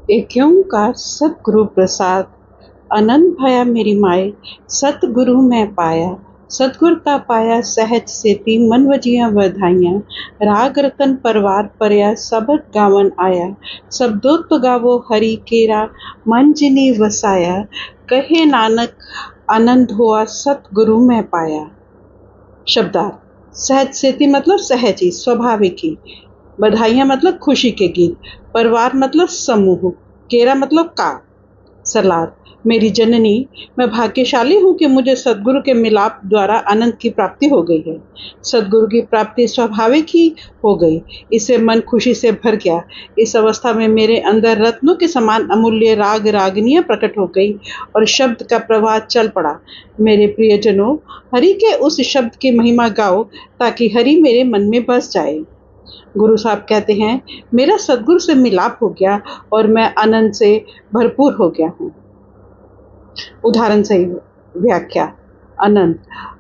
एक ओंकार सतगुरु प्रसाद, आनंद भया मेरी माए, सतगुरु मैं पाया। सतगुर का पाया सहज सेती, मन वजिया बधाइयाँ। राग रतन परवार परया, सबद गावन आया। शब्दोत गावो हरि केरा, मन जिनी वसाया। कहे नानक आनंद हुआ, सतगुरु मैं पाया। शब्दार्थ: सहज सेती मतलब सहज ही, स्वाभाविक ही। बधाइयाँ मतलब खुशी के गीत। परिवार मतलब समूह। केरा मतलब का। सलाद: मेरी जननी, मैं भाग्यशाली हूँ कि मुझे सदगुरु के मिलाप द्वारा आनंद की प्राप्ति हो गई है। सदगुरु की प्राप्ति स्वाभाविक ही हो गई, इससे मन खुशी से भर गया। इस अवस्था में मेरे अंदर रत्नों के समान अमूल्य राग रागनियां प्रकट हो गई और शब्द का प्रवाह चल पड़ा। मेरे प्रियजनों, हरि के उस शब्द की महिमा गाओ ताकि हरि मेरे मन में बस जाए। गुरु साहब कहते हैं, मेरा सदगुरु से मिलाप हो गया और मैं आनंद से भरपूर हो गया हूँ। उदाहरण सही व्याख्या। आनंद: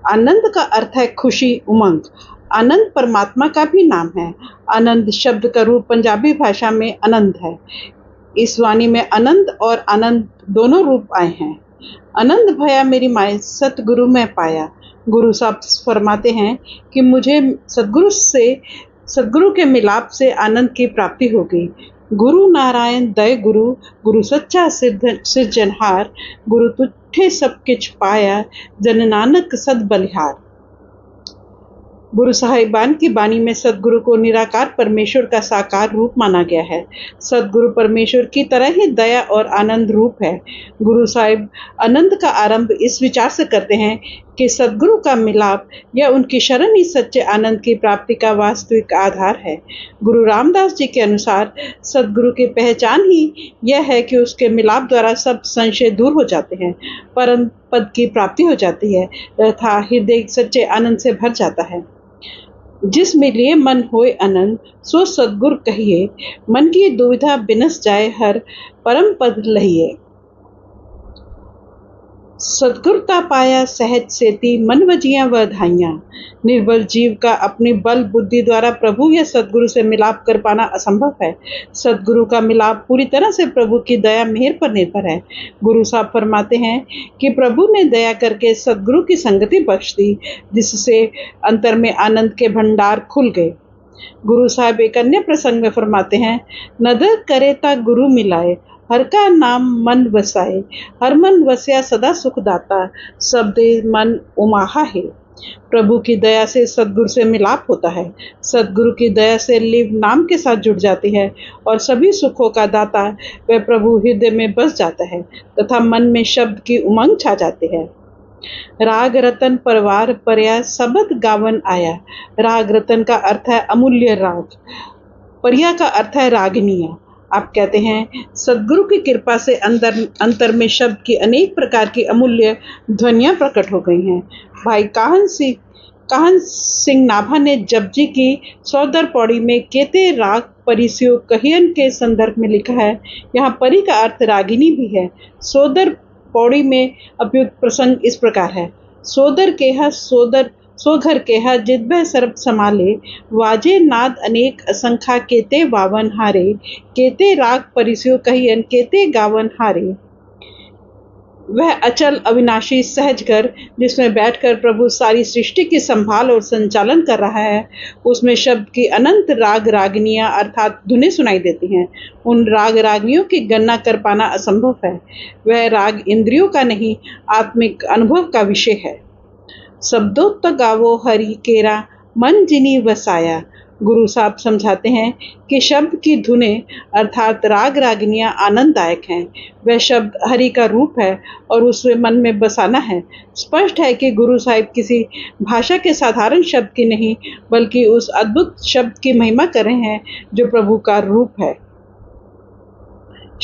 आनंद का अर्थ है खुशी, उमंग। आनंद परमात्मा का भी नाम है। आनंद शब्द का रूप पंजाबी भाषा में आनंद है। इस वाणी में आनंद और आनंद दोनों रूप आए हैं। आनंद भया मेरी माए, सतगुरु मैं पाया। गुरु साहब फरमाते हैं कि मुझे सदगुरु के मिलाप से आनंद की प्राप्ति हो गई। गुरु नारायण दय गुरु, गुरु सच्चा सिरजनहार। गुरु तुठे सब किछ पाया, जन नानक सद बलिहार। गुरु साहिबान की बानी में सदगुरु को निराकार परमेश्वर का साकार रूप माना गया है। सदगुरु परमेश्वर की तरह ही दया और आनंद रूप है। गुरु साहिब आनंद का आरंभ इस विचार से करते हैं कि सदगुरु का मिलाप या उनकी शरण ही सच्चे आनंद की प्राप्ति का वास्तविक आधार है। गुरु रामदास जी के अनुसार सदगुरु की पहचान ही यह है कि उसके मिलाप द्वारा सब संशय दूर हो जाते हैं, परम पद की प्राप्ति हो जाती है तथा हृदय सच्चे आनंद से भर जाता है। जिस में लिए मन होए आनंद, सो सदगुरु कहिए। मन की दुविधा बिनस जाए, हर परम पद लहिए। सदगुरता पाया सहज सेती, मन वजिया बधाइयाँ। निर्बल जीव का अपनी बल बुद्धि द्वारा प्रभु या सदगुरु से मिलाप कर पाना असंभव है। सदगुरु का मिलाप पूरी तरह से प्रभु की दया मेहर पर निर्भर है। गुरु साहब फरमाते हैं कि प्रभु ने दया करके सदगुरु की संगति बख्श दी, जिससे अंतर में आनंद के भंडार खुल गए। गुरु साहब एक अन्य प्रसंग में फरमाते हैं, नदर करे ता गुरु मिलाए, हर का नाम मन वसाए। हर मन वसया सदा सुख दाता, सब दे मन उमाहा है। प्रभु की दया से सदगुरु से मिलाप होता है। सदगुरु की दया से लिव नाम के साथ जुड़ जाती है और सभी सुखों का दाता वह प्रभु हृदय में बस जाता है तथा मन में शब्द की उमंग छा जाती है। राग रतन परवार परया, सबद गावन आया। राग रतन का अर्थ है अमूल्य राग। परया का अर्थ है रागनिया। आप कहते हैं, सदगुरु की कृपा से अंतर में शब्द की अनेक प्रकार की अमूल्य ध्वनियां प्रकट हो गई हैं। भाई काहन सिंह नाभा ने जपजी की सौदर पौड़ी में केते राग परिस्यो कहियन के संदर्भ में लिखा है। यहाँ परी का अर्थ रागिनी भी है। सौदर पौड़ी में उपयुक्त प्रसंग इस प्रकार है। सोदर केहा सो घर केहा, जिद्भय सर्ब समाले। वाजे नाद अनेक असंख्या, केते वावन हारे। केते राग परिस्यो कहियन, केते गावन हारे। वह अचल अविनाशी सहज घर जिसमें बैठकर प्रभु सारी सृष्टि की संभाल और संचालन कर रहा है, उसमें शब्द की अनंत राग रागनियां अर्थात धुनें सुनाई देती हैं। उन राग रागनियों की गणना कर पाना असंभव है। वह राग इंद्रियों का नहीं, आत्मिक अनुभव का विषय है। शब्दोक्त गावो हरि केरा, मन जिनी वसाया। गुरु साहब समझाते हैं कि शब्द की धुनें अर्थात राग रागनियां आनंददायक हैं। वह शब्द हरि का रूप है और उसे मन में बसाना है। स्पष्ट है कि गुरु साहिब किसी भाषा के साधारण शब्द की नहीं, बल्कि उस अद्भुत शब्द की महिमा कर रहे हैं जो प्रभु का रूप है।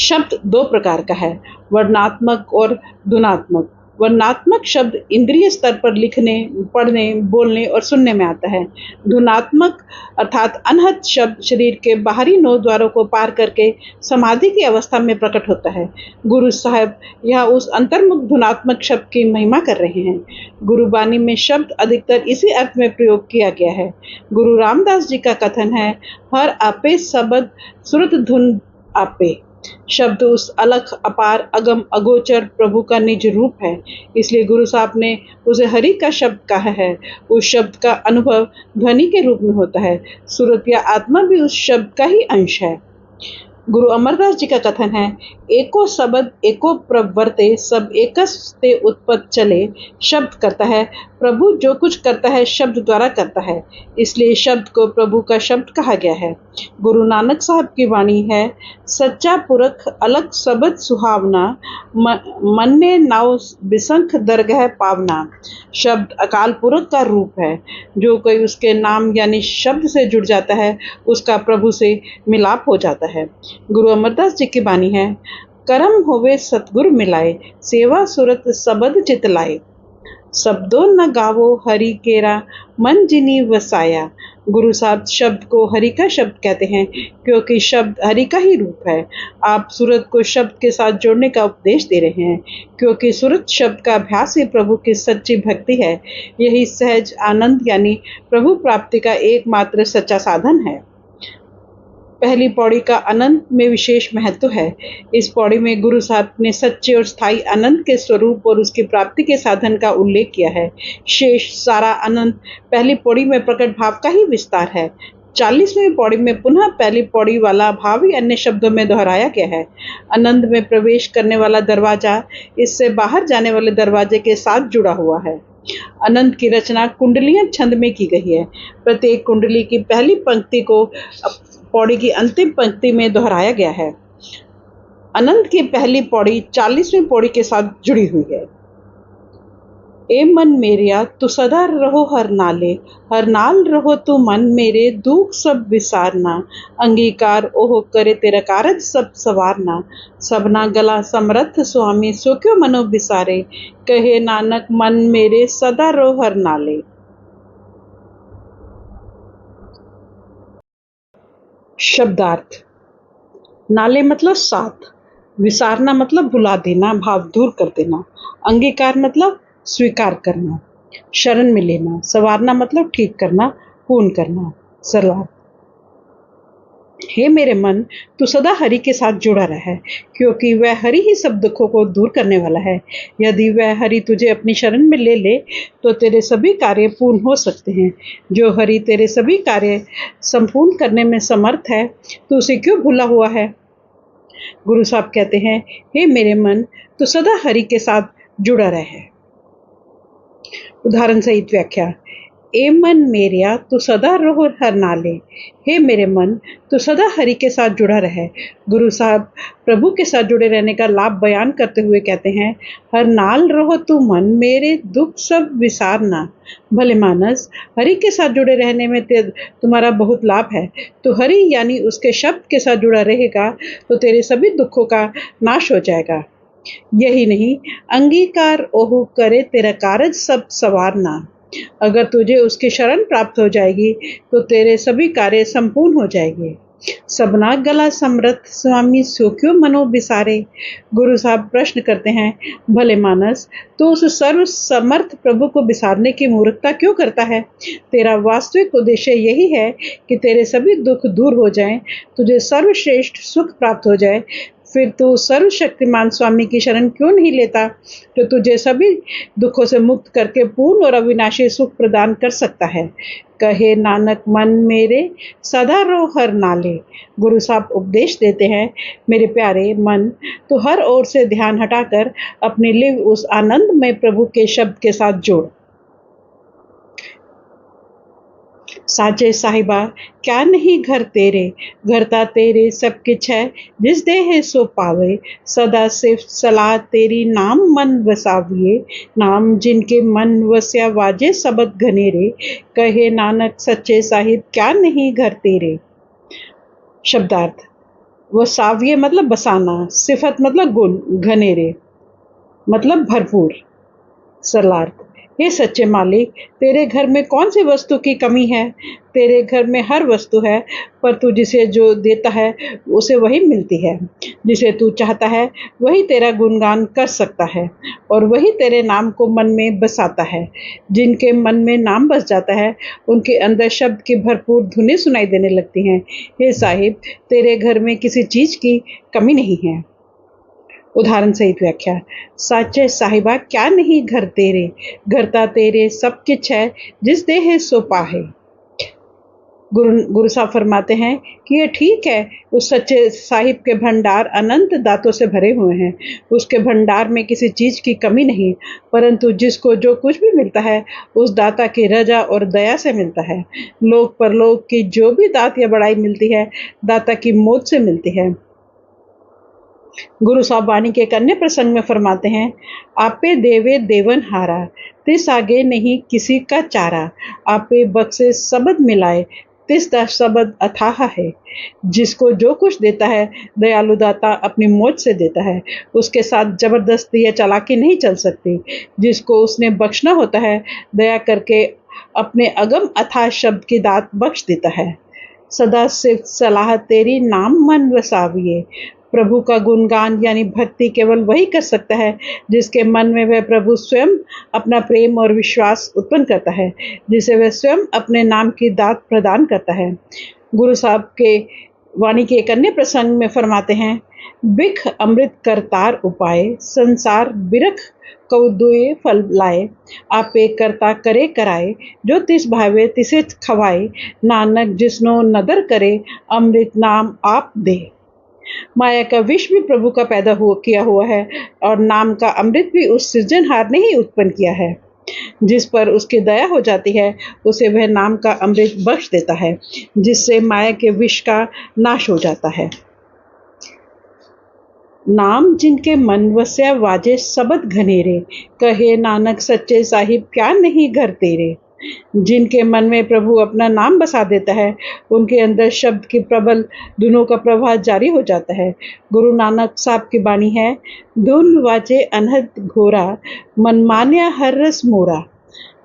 शब्द दो प्रकार का है, वर्णात्मक और धुनात्मक। वर्णात्मक शब्द इंद्रिय स्तर पर लिखने, पढ़ने, बोलने और सुनने में आता है। धुनात्मक अर्थात अनहद शब्द शरीर के बाहरी नौ द्वारों को पार करके समाधि की अवस्था में प्रकट होता है। गुरु साहब यह उस अंतर्मुख धुनात्मक शब्द की महिमा कर रहे हैं। गुरुबानी में शब्द अधिकतर इसी अर्थ में प्रयोग किया गया है। गुरु रामदास जी का कथन है, हर आपे शब्द सुरत धुन आपे। शब्द उस अलख अपार अगम अगोचर प्रभु का निज रूप है, इसलिए गुरु साहब ने उसे हरि का शब्द कहा है। उस शब्द का अनुभव ध्वनि के रूप में होता है। सूरत या आत्मा भी उस शब्द का ही अंश है। गुरु अमरदास जी का कथन है, एको शब्द एको प्रवर्ते, सब एकस ते उत्पत्त चले। शब्द करता है, प्रभु जो कुछ करता है शब्द द्वारा करता है, इसलिए शब्द को प्रभु का शब्द कहा गया है। गुरु नानक साहब की वाणी है, सच्चा पुरख अलग शब्द सुहावना, मन्ने नाव बिसंख दरगह पावना। शब्द अकाल पुरख का रूप है। जो कोई उसके नाम यानी शब्द से जुड़ जाता है उसका प्रभु से मिलाप हो जाता है। गुरु अमरदास जी की वाणी है, करम होवे सतगुरु मिलाए, सेवा सुरत सबद चित लाए। शब्दों न गावो हरि केरा, मन जिनी वसाया। गुरु साहब शब्द को हरि का शब्द कहते हैं क्योंकि शब्द हरि का ही रूप है। आप सूरत को शब्द के साथ जोड़ने का उपदेश दे रहे हैं क्योंकि सूरत शब्द का अभ्यास ही प्रभु की सच्ची भक्ति है। यही सहज आनंद यानी प्रभु प्राप्ति का एकमात्र सच्चा साधन है। पहली पौड़ी का आनंद में विशेष महत्व है। इस पौड़ी में गुरु साहब ने सच्चे और स्थायी आनंद के स्वरूप और उसकी प्राप्ति के साधन का उल्लेख किया है। शेष सारा आनंद पहली पौड़ी में प्रकट भाव का ही विस्तार है। 40वीं पौड़ी में पुनः पहली पौड़ी वाला भाव ही अन्य शब्दों में दोहराया गया है। आनंद में प्रवेश करने वाला दरवाजा इससे बाहर जाने वाले दरवाजे के साथ जुड़ा हुआ है। आनंद की रचना कुंडलियां छंद में की गई है। प्रत्येक कुंडली की पहली पंक्ति को पौड़ी की अंतिम पंक्ति में दोहराया गया है। आनंद की पहली पौड़ी 40वीं पौड़ी के साथ जुड़ी हुई है। ए मन मेरिया तू सदा रहो हर नाले, हर नाल रहो तू मन मेरे, दुख सब विसारना। अंगीकार ओह करे तेरा कारज सब सवारना। सबना गला समर्थ स्वामी सो क्यों मनो बिसारे, कहे नानक मन मेरे सदा रहो हर नाले। शब्दार्थ। नाले मतलब साथ, विसारना मतलब भुला देना, भाव दूर कर देना। अंगीकार मतलब स्वीकार करना, शरण में लेना। संवारना मतलब ठीक करना, पूर्ण करना। सरलार्थ। हे मेरे मन, तू सदा हरि के साथ जुड़ा रहे क्योंकि वह हरि ही सब दुखों को दूर करने वाला है। यदि वह हरि तुझे अपनी शरण में ले ले तो तेरे सभी कार्य पूर्ण हो सकते हैं। जो हरि तेरे सभी कार्य संपूर्ण करने में समर्थ है, तो उसे क्यों भूला हुआ है। गुरु साहब कहते हैं, हे मेरे मन, तू सदा हरि के साथ जुड़ा रहे। उदाहरण सहित व्याख्या। ए मन मेरिया तू सदा रहो हर नाले। हे मेरे मन, तू सदा हरि के साथ जुड़ा रहे। गुरु साहब प्रभु के साथ जुड़े रहने का लाभ बयान करते हुए कहते हैं, हर नाल रहो तू मन मेरे, दुख सब विसारना। भले मानस, हरि के साथ जुड़े रहने में तुम्हारा बहुत लाभ है। तो हरि यानी उसके शब्द के साथ जुड़ा रहेगा तो तेरे सभी दुखों का नाश हो जाएगा। यही नहीं, अंगीकार ओह करे तेरा कारज सब सवारना। अगर तुझे उसकी शरण प्राप्त हो जाएगी तो तेरे सभी कार्य संपूर्ण हो जाएंगे। सबना गला समर्थ स्वामी सो क्यों मनो बिसारे। गुरु साहब प्रश्न करते हैं, भले मानस, तो उस सर्व समर्थ प्रभु को बिसारने की मूर्खता क्यों करता है। तेरा वास्तविक उद्देश्य यही है कि तेरे सभी दुख दूर हो जाएं, तुझे सर्वश्रेष्ठ सुख प्राप्त हो जाए। फिर तू सर्वशक्तिमान स्वामी की शरण क्यों नहीं लेता, तो तुझे सभी दुखों से मुक्त करके पूर्ण और अविनाशी सुख प्रदान कर सकता है। कहे नानक मन मेरे सदा रो हर नाले। गुरु साहब उपदेश देते हैं, मेरे प्यारे मन, तो हर ओर से ध्यान हटाकर अपने लिए उस आनंद में प्रभु के शब्द के साथ जोड़। साचे साहिबा क्या नहीं घर तेरे, घरता तेरे सब किछ है, जिस देह सो पावे। सदा सिर्फ सलाह तेरी नाम मन वसाविए, नाम जिनके मन वस्या वाजे सबद घनेरे। कहे नानक सच्चे साहिब क्या नहीं घर तेरे। शब्दार्थ। वसाविए मतलब बसाना, सिफत मतलब गुण, घनेरे मतलब भरपूर। सरलार्थ। हे सच्चे मालिक, तेरे घर में कौन सी वस्तु की कमी है? तेरे घर में हर वस्तु है, पर तू जिसे जो देता है उसे वही मिलती है। जिसे तू चाहता है वही तेरा गुणगान कर सकता है और वही तेरे नाम को मन में बसाता है। जिनके मन में नाम बस जाता है उनके अंदर शब्द की भरपूर धुनें सुनाई देने लगती हैं। हे साहिब, तेरे घर में किसी चीज की कमी नहीं है। उदाहरण सहित व्याख्या। साचे साहिबा क्या नहीं घर तेरे, घरता तेरे सब किछ है, जिस देह सो पाहे। गुरु साहब फरमाते हैं कि ये ठीक है, उस सच्चे साहिब के भंडार अनंत दातों से भरे हुए हैं। उसके भंडार में किसी चीज की कमी नहीं, परंतु जिसको जो कुछ भी मिलता है उस दाता की रजा और दया से मिलता है। लोक परलोक की जो भी दात या बड़ाई मिलती है दाता की मौत से मिलती है। गुरु साहब वाणी के एक अन्य प्रसंग में फरमाते हैं, आपे देवे देवन हारा, तिस आगे नहीं किसी का चारा। आपे बख्शे सबद मिलाए, तिस दा सबद अथाह है। जिसको जो कुछ देता है दयालु दाता अपनी मौज से देता है। उसके साथ जबरदस्ती या चालाकी नहीं चल सकती। जिसको उसने बख्शना होता है दया करके अपने अगम अथाह शब्द की दात बख्श देता है। सदा सिर्फ सलाह तेरी नाम मन वसाविए। प्रभु का गुणगान यानी भक्ति केवल वही कर सकता है जिसके मन में वह प्रभु स्वयं अपना प्रेम और विश्वास उत्पन्न करता है, जिसे वह स्वयं अपने नाम की दात प्रदान करता है। गुरु साहब के वाणी के एक अन्य प्रसंग में फरमाते हैं, बिख अमृत करतार उपाय, संसार बिरख कौदुए फल लाए। आपे करता करे कराए, जो तिस भावे तिसे खवाए। नानक जिसनो नदर करे, अमृत नाम आप दे। माया का विष भी प्रभु का किया हुआ है और नाम का अमृत भी उस सृजनहार ने ही उत्पन्न किया है। जिस पर उसकी दया हो जाती है उसे वह नाम का अमृत बख्श देता है, जिससे माया के विष का नाश हो जाता है। नाम जिनके मन वस्या वाजे सबद घनेरे, कहे नानक सच्चे साहिब क्या नहीं घर तेरे। जिनके मन में प्रभु अपना नाम बसा देता है उनके अंदर शब्द की प्रबल धुनों का प्रवाह जारी हो जाता है। गुरु नानक साहब की बाणी है, धुन वाजे अनहद घोरा, मन मान्या हर रस मोरा।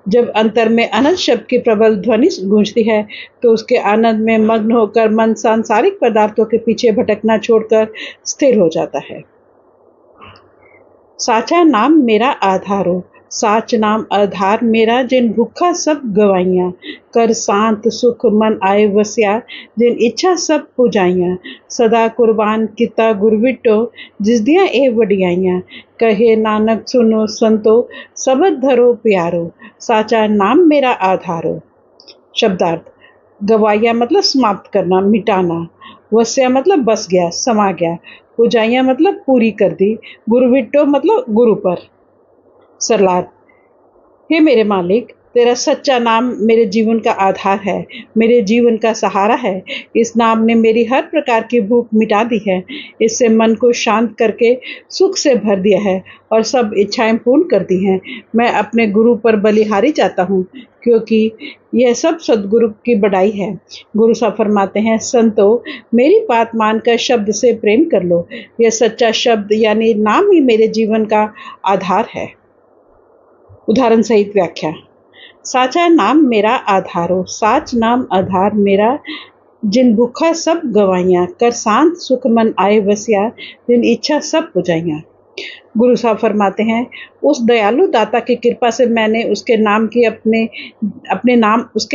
जब अंतर में अनंत शब्द की प्रबल ध्वनि गूंजती है तो उसके आनंद में मग्न होकर मन सांसारिक पदार्थों के पीछे भटकना छोड़कर स्थिर हो जाता है। साचा नाम मेरा आधारो, साच नाम आधार मेरा, जिन भूखा सब गवाइया। कर शांत सुख मन आए वस्या, जिन इच्छा सब पुजाइया। सदा कुर्बान किता गुरविटो, जिस दिया ए वडियाइया। कहे नानक सुनो संतो, सबद धरो प्यारो, साचा नाम मेरा आधारो। शब्दार्थ। गवाइया मतलब समाप्त करना, मिटाना। वस्या मतलब बस गया, समा गया। पुजाइया मतलब पूरी कर दी। गुरविटो मतलब गुरु पर। सरलार्थ। हे मेरे मालिक, तेरा सच्चा नाम मेरे जीवन का आधार है, मेरे जीवन का सहारा है। इस नाम ने मेरी हर प्रकार की भूख मिटा दी है। इससे मन को शांत करके सुख से भर दिया है और सब इच्छाएं पूर्ण कर दी हैं। मैं अपने गुरु पर बलिहारी चाहता हूँ, क्योंकि यह सब सदगुरु की बड़ाई है। गुरु साहब फरमाते हैं, संतो मेरी बात मानकर शब्द से प्रेम कर लो। यह सच्चा शब्द यानी नाम ही मेरे जीवन का आधार है। उदाहरण सहित व्याख्या। साचा नाम मेरा आधारो, साच नाम आधार मेरा, जिन भूखा सब गवाइया। कर शांत सुख मन आए वसिया, जिन इच्छा सब पुजाइया। गुरु साहब फरमाते हैं, उस दयालु दाता की कृपा से मैंने उसके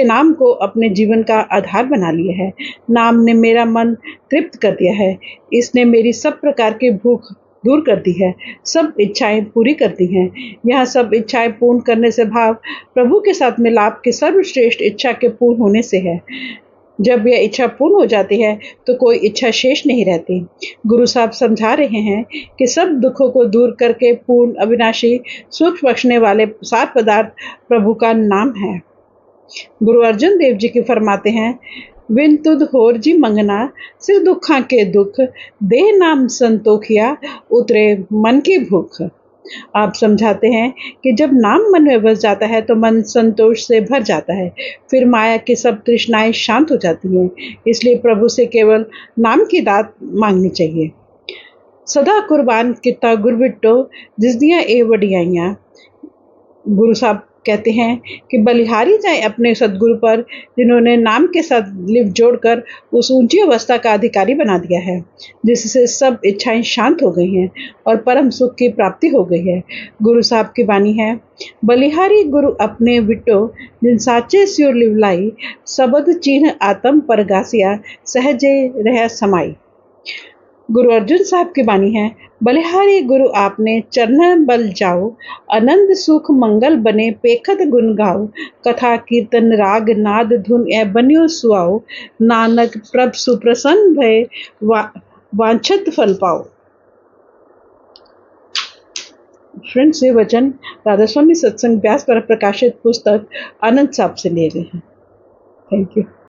नाम को अपने जीवन का आधार बना लिया है। नाम ने मेरा मन तृप्त कर दिया है। इसने मेरी सब प्रकार की भूख दूर कर दी है, सब इच्छाएं पूरी कर दी हैं। यह सब इच्छाएं पूर्ण करने से भाव प्रभु के साथ मिलाप की सर्वश्रेष्ठ इच्छा के पूर्ण होने से है। जब यह इच्छा पूर्ण हो जाती है तो कोई इच्छा शेष नहीं रहती। गुरु साहब समझा रहे हैं कि सब दुखों को दूर करके पूर्ण अविनाशी सुख बख्शने वाले सात पदार्थ प्रभु का नाम है। गुरु अर्जुन देव जी की फरमाते हैं, विन तुद होर जी मंगना, सिर दुखा के दुख, देह नाम संतोखिया, उतरे मन की भूख। आप समझाते हैं कि जब नाम मन में बस जाता है तो मन संतोष से भर जाता है, फिर माया की सब तृष्णाएं शांत हो जाती हैं। इसलिए प्रभु से केवल नाम की दात मांगनी चाहिए। सदा कुर्बान किता गुरविटो, जिस दिया ए वडियाइया। गुरु साहब कहते हैं कि बलिहारी जाए अपने सदगुरु पर, जिन्होंने नाम के साथ लिप्त जोड़कर उस ऊंची अवस्था का अधिकारी बना दिया है, जिससे सब इच्छाएं शांत हो गई हैं और परम सुख की प्राप्ति हो गई है। गुरु साहब की वाणी है, बलिहारी गुरु अपने विटो जिन साचे स्योर लिवलाई, सबद चिन्ह आत्म परगासिया सहजे रह समाई। गुरु अर्जुन साहब की वाणी है, बलिहारी गुरु आपने चरण बल जाओ, आनंद सुख मंगल बने पेखत गुण गाओ, कथा कीर्तन राग नाद धुन ए बन्यो सुआओ, नानक प्रभ सुप्रसन्न भय वांछित फल पाओ। फ्रेंड्स, ये वचन राधा स्वामी सत्संग व्यास द्वारा प्रकाशित पुस्तक आनंद साहब से लिए गए हैं। Thank you.